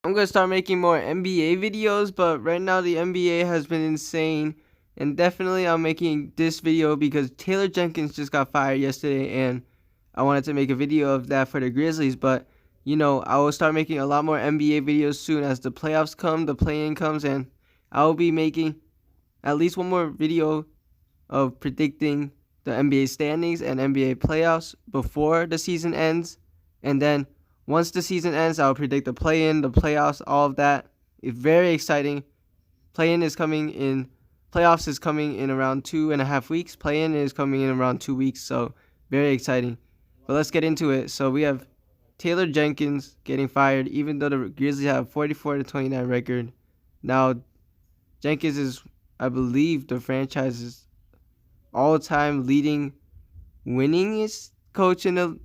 I'm going to start making more NBA videos, but right now the NBA has been insane. And definitely I'm making this video because Taylor Jenkins just got fired yesterday and I wanted to make a video of that for the Grizzlies. But, I will start making a lot more NBA videos soon as the playoffs come, the play-in comes, and I will be making at least one more video of predicting the NBA standings and NBA playoffs before the season ends. And then once the season ends, I'll predict the play-in, the playoffs, all of that. It's very exciting. Play-in is coming in. Playoffs is coming in around 2.5 weeks. Play-in is coming in around 2 weeks. So very exciting. But let's get into it. So we have Taylor Jenkins getting fired, even though the Grizzlies have a 44-29 record. Now, Jenkins is, I believe, the franchise's all-time leading winningest coach in the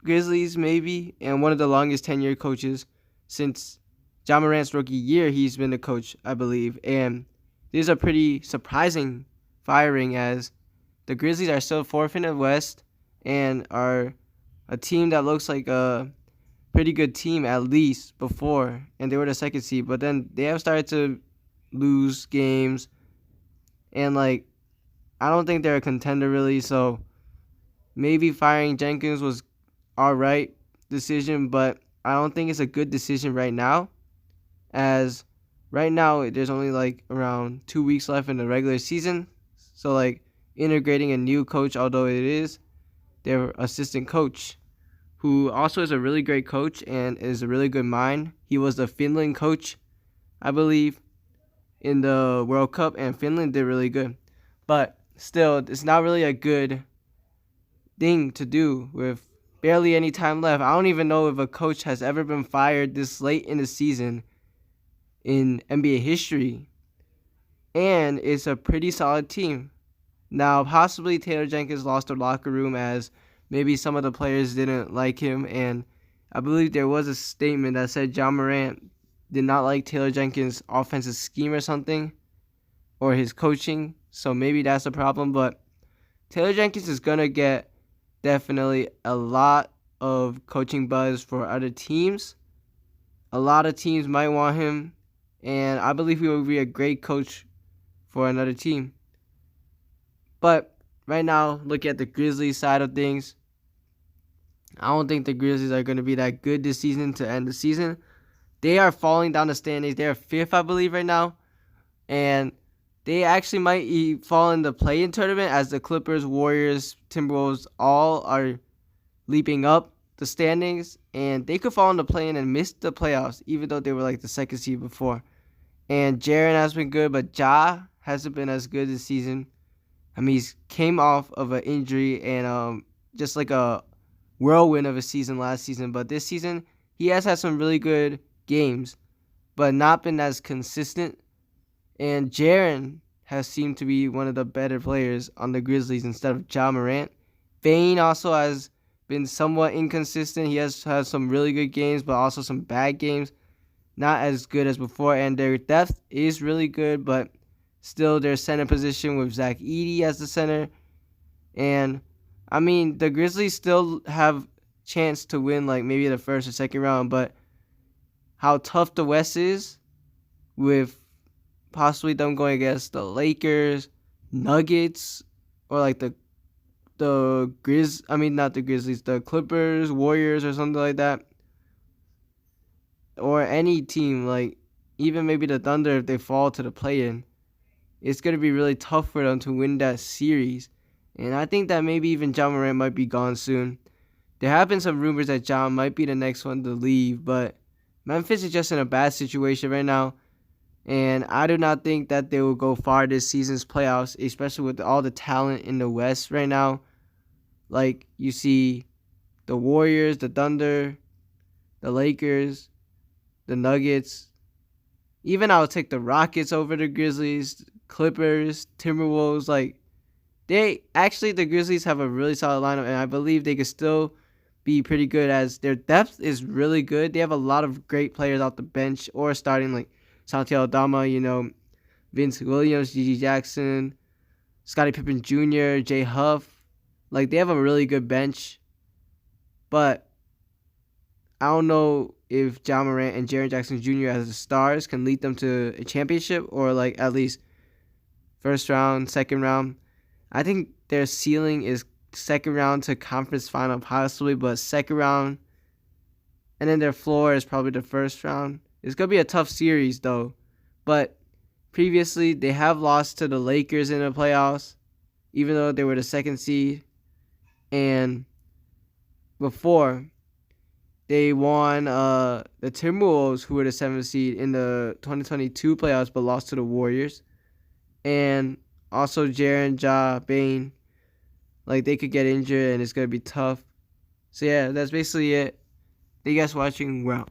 Grizzlies, maybe, and one of the longest tenured coaches since Ja Morant's rookie year. He's been the coach, I believe, and this is a pretty surprising firing as the Grizzlies are still fourth in the West and are a team that looks like a pretty good team at least before, and they were the second seed, but then they have started to lose games, and I don't think they're a contender really, so maybe firing Jenkins was alright decision, but I don't think it's a good decision right now, as right now there's only around 2 weeks left in the regular season, so integrating a new coach, although it is their assistant coach, who also is a really great coach and is a really good mind. He was the Finland coach, I believe, in the World Cup, and Finland did really good. But still, it's not really a good thing to do with barely any time left. I don't even know if a coach has ever been fired this late in the season in NBA history. And it's a pretty solid team. Now, possibly Taylor Jenkins lost the locker room as maybe some of the players didn't like him. And I believe there was a statement that said Ja Morant did not like Taylor Jenkins' offensive scheme or something, or his coaching. So maybe that's a problem. But Taylor Jenkins is going to get definitely a lot of coaching buzz for other teams. A lot of teams might want him, and I believe he will be a great coach for another team. But right now, look at the Grizzlies side of things. I don't think the Grizzlies are going to be that good this season to end the season. They are falling down the standings. They're fifth, I believe, right now. And they actually might fall in the play-in tournament as the Clippers, Warriors, Timberwolves all are leaping up the standings. And they could fall in the play-in and miss the playoffs, even though they were the second seed before. And Jaren has been good, but Ja hasn't been as good this season. I mean, he came off of an injury and just a whirlwind of a season last season. But this season, he has had some really good games, but not been as consistent. And Jaren has seemed to be one of the better players on the Grizzlies instead of Ja Morant. Bane also has been somewhat inconsistent. He has had some really good games, but also some bad games. Not as good as before. And their depth is really good, but still their center position with Zach Edey as the center. And, I mean, the Grizzlies still have chance to win maybe the first or second round, but how tough the West is with possibly them going against the Lakers, Nuggets, or not the Grizzlies, the Clippers, Warriors, or something like that. Or any team, even maybe the Thunder if they fall to the play-in. It's going to be really tough for them to win that series. And I think that maybe even Ja Morant might be gone soon. There have been some rumors that Ja might be the next one to leave, but Memphis is just in a bad situation right now. And I do not think that they will go far this season's playoffs, especially with all the talent in the West right now. You see the Warriors, the Thunder, the Lakers, the Nuggets. Even I'll take the Rockets over the Grizzlies, Clippers, Timberwolves. The Grizzlies have a really solid lineup, and I believe they could still be pretty good as their depth is really good. They have a lot of great players off the bench or starting Santi Aldama, Vince Williams, Gigi Jackson, Scottie Pippen Jr., Jay Huff. They have a really good bench. But I don't know if Ja Morant and Jaren Jackson Jr. as the stars can lead them to a championship or like at least first round, second round. I think their ceiling is second round to conference final possibly, but second round, and then their floor is probably the first round. It's gonna be a tough series though, but previously they have lost to the Lakers in the playoffs, even though they were the second seed, and before they won the Timberwolves, who were the seventh seed in the 2022 playoffs, but lost to the Warriors, and also Jaren, Ja, Bane. Like, they could get injured and it's gonna be tough. So yeah, that's basically it. Thank you guys for watching. We're out.